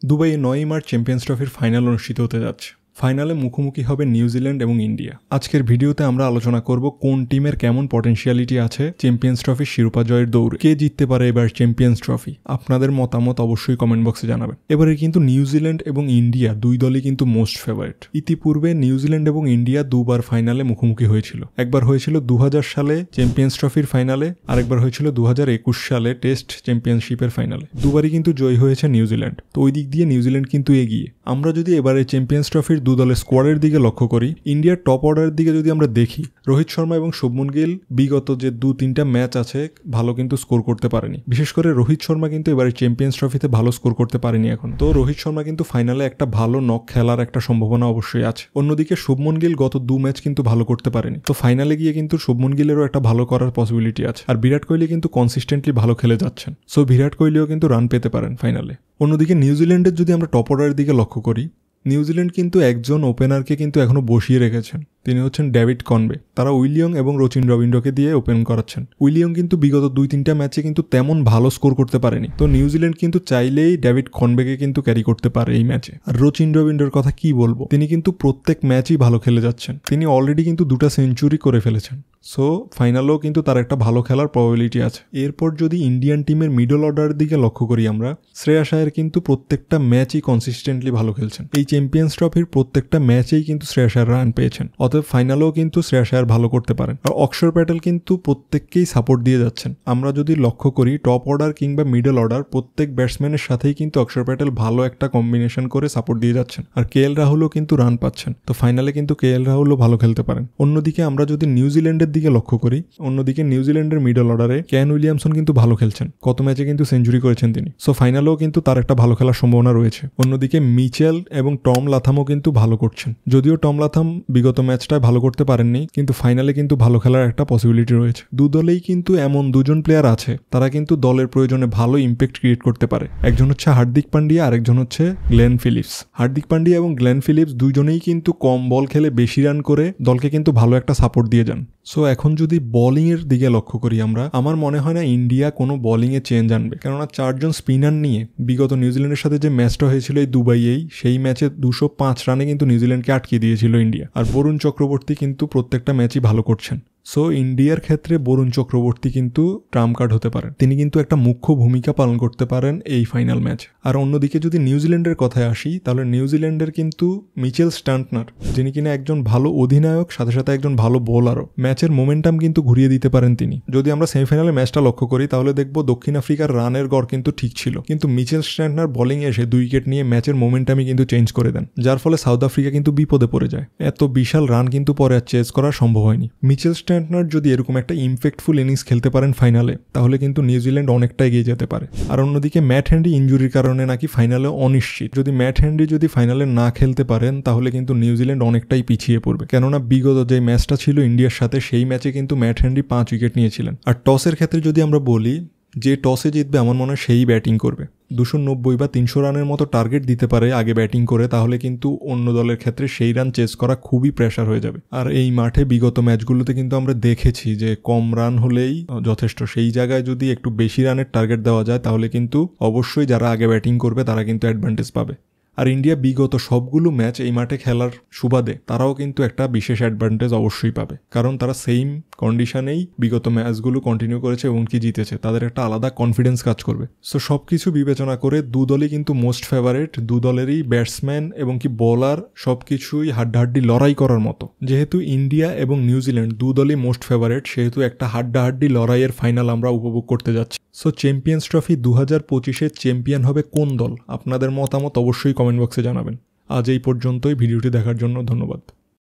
দুবাইয়ে 9 March champions ট্রফির final অনুষ্ঠিত হতে যাচ্ছে। ফাইনালে মুখোমুখি হবে নিউজিল্যান্ড এবং ইন্ডিয়া। আজকের ভিডিওতে আমরা আলোচনা করব কোন টিমের কেমন পটেনশিয়ালিটি আছে চ্যাম্পিয়ন্স ট্রফির শিরোপা জয়ের দৌড়ে, কে জিততে পারে এবার চ্যাম্পিয়ন্স ট্রফি। আপনাদের মতামত অবশ্যই কমেন্ট বক্সে জানাবেন। এবারে কিন্তু নিউজিল্যান্ড এবং ইন্ডিয়া দুই দলই কিন্তু মোস্ট ফেভারিট। ইতিপূর্বে নিউজিল্যান্ড এবং ইন্ডিয়া দুবার ফাইনালে মুখোমুখি হয়েছিল। একবার হয়েছিল 2000 সালে চ্যাম্পিয়ন্স ট্রফির ফাইনালে, আরেকবার হয়েছিল 2021 সালে টেস্ট চ্যাম্পিয়নশিপের ফাইনালে। দুবারই কিন্তু জয়ী হয়েছে নিউজিল্যান্ড, তো ওই দিক দিয়ে নিউজিল্যান্ড কিন্তু এগিয়ে। আমরা যদি এবারে চ্যাম্পিয়ন্স ট্রফির দু দলের স্কোয়াডের দিকে লক্ষ্য করি, ইন্ডিয়ার টপ অর্ডারের দিকে যদি আমরা দেখি, রোহিত শর্মা এবং শুভমন গিল বিগত যে 2-3টা ম্যাচ আছে ভালো কিন্তু স্কোর করতে পারেনি। বিশেষ করে রোহিত শর্মা কিন্তু এবারে চ্যাম্পিয়ন্স ট্রফিতে ভালো স্কোর করতে পারেনি এখন। তো রোহিত শর্মা কিন্তু ফাইনালে একটা ভালো নক খেলার একটা সম্ভাবনা অবশ্যই আছে। অন্যদিকে শুভমন গিল গত 2 ম্যাচ কিন্তু ভালো করতে পারেনি, তো ফাইনালে গিয়ে কিন্তু শুভমন গিলেরও একটা ভালো করার পসিবিলিটি আছে। আর বিরাট কোহলি কিন্তু কনসিস্টেন্টলি ভালো খেলে যাচ্ছেন, সো বিরাট কোহলিও কিন্তু রান পেতে পারেন ফাইনালে। অন্যদিকে নিউজিল্যান্ডের যদি আমরা টপ অর্ডারের দিকে লক্ষ্য করি, নিউজিল্যান্ড কিন্তু একজন ওপেনারকে কিন্তু এখনো বসিয়ে রেখেছেন, তিনি হচ্ছেন ডেভিড কনবে। তারা উইলিয়ং এবং রচিন রবীন্দ্রকে দিয়ে ওপেন করাচ্ছেন। উইলিয়ং কিন্তু বিগত 2-3টা ম্যাচে কিন্তু তেমন ভালো স্কোর করতে পারেনি, তো নিউজিল্যান্ড কিন্তু চাইলেই ডেভিড কনবেকে কিন্তু ক্যারি করতে পারে এই ম্যাচে। আর রচিন রবীন্দ্রের কথা কি বলবো, তিনি কিন্তু প্রত্যেক ম্যাচই ভালো খেলে যাচ্ছেন। তিনি অলরেডি কিন্তু 2টা সেঞ্চুরি করে ফেলেছেন, সো ফাইনালেও কিন্তু তার একটা ভালো খেলার প্রবাবিলিটি আছে। এরপর যদি ইন্ডিয়ান টিমের মিডল অর্ডারের দিকে লক্ষ্য করি আমরা, শ্রেয়াস আয়ার কিন্তু প্রত্যেকটা ম্যাচই কনসিস্টেন্টলি ভালো খেলছেন। এই চ্যাম্পিয়ন্স ট্রফির প্রত্যেকটা ম্যাচেই কিন্তু শ্রেয়াস আয়ার রান পেয়েছেন, অতএব ফাইনালেও কিন্তু শ্রেয়াস আয়ার ভালো করতে পারেন। আর অক্ষর প্যাটেল কিন্তু প্রত্যেককেই সাপোর্ট দিয়ে যাচ্ছেন। আমরা যদি লক্ষ্য করি টপ অর্ডার কিংবা মিডল অর্ডার প্রত্যেক ব্যাটসম্যানের সাথেই কিন্তু অক্ষর প্যাটেল ভালো একটা কম্বিনেশন করে সাপোর্ট দিয়ে যাচ্ছেন। আর কে এল রাহুলও কিন্তু রান পাচ্ছেন, তো ফাইনালে কিন্তু কে এল রাহুলও ভালো খেলতে পারেন। অন্যদিকে আমরা যদি নিউজিল্যান্ডের দিকে লক্ষ্য করি, অন্যদিকে নিউজিল্যান্ডের মিডল অর্ডারে কেন উইলিয়ামসন কিন্তু ভালো খেলছেন, কত ম্যাচে কিন্তু সেঞ্চুরি করেছেন তিনি, সো ফাইনালেও কিন্তু তার একটা ভালো খেলার সম্ভাবনা রয়েছে। অন্যদিকে মিচেল এবং টম লাথামও কিন্তু ভালো করছেন, যদিও টম লাথাম বিগত ম্যাচটায় ভালো করতে পারেননি, কিন্তু ফাইনালে কিন্তু ভালো খেলার একটা পসিবিলিটি রয়েছে। দু দলেই কিন্তু এমন দুজন প্লেয়ার আছে তারা কিন্তু দলের প্রয়োজনে ভালো ইম্প্যাক্ট ক্রিয়েট করতে পারে। একজন হচ্ছে হার্দিক পান্ডিয়া, আরেকজন হচ্ছে গ্লেন ফিলিপস। হার্দিক পান্ডিয়া এবং গ্লেন ফিলিপস দুইজনেই কিন্তু কম বল খেলে বেশি রান করে দলকে কিন্তু ভালো একটা সাপোর্ট দিয়ে যান। সো এখন যদি বোলিং এর দিকে লক্ষ্য করি আমরা, আমার মনে হয় না ইন্ডিয়া কোনো বোলিং এ চেঞ্জ আনবে, কেননা 4 জন স্পিনার নিয়ে বিগত নিউজিল্যান্ডের সাথে যে ম্যাচটা হয়েছিল এই দুবাইয়েই, সেই ম্যাচে 205 রানে কিন্তু নিউজিল্যান্ডকে আটকে দিয়েছিল ইন্ডিয়া। আর বরুণ চক্রবর্তী কিন্তু প্রত্যেকটা ম্যাচই ভালো করছেন, সো ইন্ডিয়ার ক্ষেত্রে বরুণ চক্রবর্তী কিন্তু ট্রাম্প কার্ড হতে পারেন। তিনি কিন্তু একটা মুখ্য ভূমিকা পালন করতে পারেন এই ফাইনাল ম্যাচ। আর অন্যদিকে যদি নিউজিল্যান্ডের কথায় আসি, তাহলে নিউজিল্যান্ডের কিন্তু মিচেল স্টান্টনার, যিনি কিনা একজন ভালো অধিনায়ক সাথে সাথে একজন ভালো বোলারও, ম্যাচের মোমেন্টাম কিন্তু ঘুরিয়ে দিতে পারেন তিনি। যদি আমরা সেমিফাইনালে ম্যাচটা লক্ষ্য করি তাহলে দেখব দক্ষিণ আফ্রিকার রানের গড় কিন্তু ঠিক ছিল, কিন্তু মিচেল স্টান্টনার বোলিং এ এসে 2 উইকেট নিয়ে ম্যাচের মোমেন্টামই কিন্তু চেঞ্জ করে দেন, যার ফলে সাউথ আফ্রিকা কিন্তু বিপদে পড়ে যায়। এত বিশাল রান কিন্তু পরে আর চেজ করা সম্ভব হয়নি। মিচেল স্টান্টনার যদি এরকম একটা ইম্প্যাক্টফুল ইনিংস খেলতে পারেন ফাইনালে, তাহলে কিন্তু নিউজিল্যান্ড অনেকটা এগিয়ে যেতে পারে। আর অন্যদিকে ম্যাট হেনরি ইনজুরির কারণে নাকি ফাইনালে অনিশ্চিত। যদি ম্যাট হেনরি যদি ফাইনালে না খেলতে পারেন তাহলে কিন্তু নিউজিল্যান্ড অনেকটাই পিছিয়ে পড়বে, কেননা বিগত যে ম্যাচটা ছিল ইন্ডিয়ার সাথে সেই ম্যাচে কিন্তু ম্যাট হেনরি 5 উইকেট নিয়েছিলেন। আর টসের ক্ষেত্রে যদি আমরা বলি, যে টসে জিতবে আমার মনে হয় সেই ব্যাটিং করবে। 290 বা 300 রানের মতো টার্গেট দিতে পারে আগে ব্যাটিং করে, তাহলে কিন্তু অন্য দলের ক্ষেত্রে সেই রান চেস করা খুবই প্রেশার হয়ে যাবে। আর এই মাঠে বিগত ম্যাচগুলোতে কিন্তু আমরা দেখেছি যে কম রান হলেই যথেষ্ট, সেই জায়গায় যদি একটু বেশি রানের টার্গেট দেওয়া যায় তাহলে কিন্তু অবশ্যই যারা আগে ব্যাটিং করবে তারা কিন্তু অ্যাডভান্টেজ পাবে। আর ইন্ডিয়া বিগত সবগুলো ম্যাচ এই মাঠে খেলার সুবাদে তারাও কিন্তু একটা বিশেষ অ্যাডভান্টেজ অবশ্যই পাবে, কারণ তারা সেম কন্ডিশনেই বিগত ম্যাচগুলো কন্টিনিউ করেছে এবং কি জিতেছে, তাদের একটা আলাদা কনফিডেন্স কাজ করবে। সো সবকিছু বিবেচনা করে দু দলই কিন্তু মোস্ট ফেভারিট, দু দলেরই ব্যাটসম্যান এবং কি বোলার সবকিছুই হাড্ডাহাড্ডি লড়াই করার মতো। যেহেতু ইন্ডিয়া এবং নিউজিল্যান্ড দু দলই মোস্ট ফেভারিট, সেহেতু একটা হাড্ডাহাড্ডি লড়াইয়ের ফাইনাল আমরা উপভোগ করতে যাচ্ছি। সো চ্যাম্পিয়ন্স ট্রফি 2025-এর চ্যাম্পিয়ন হবে কোন দল? আপনাদের মতামত অবশ্যই কমেন্ট বক্সে জানাবেন। আজ এই পর্যন্তই, ভিডিওটি দেখার জন্য ধন্যবাদ।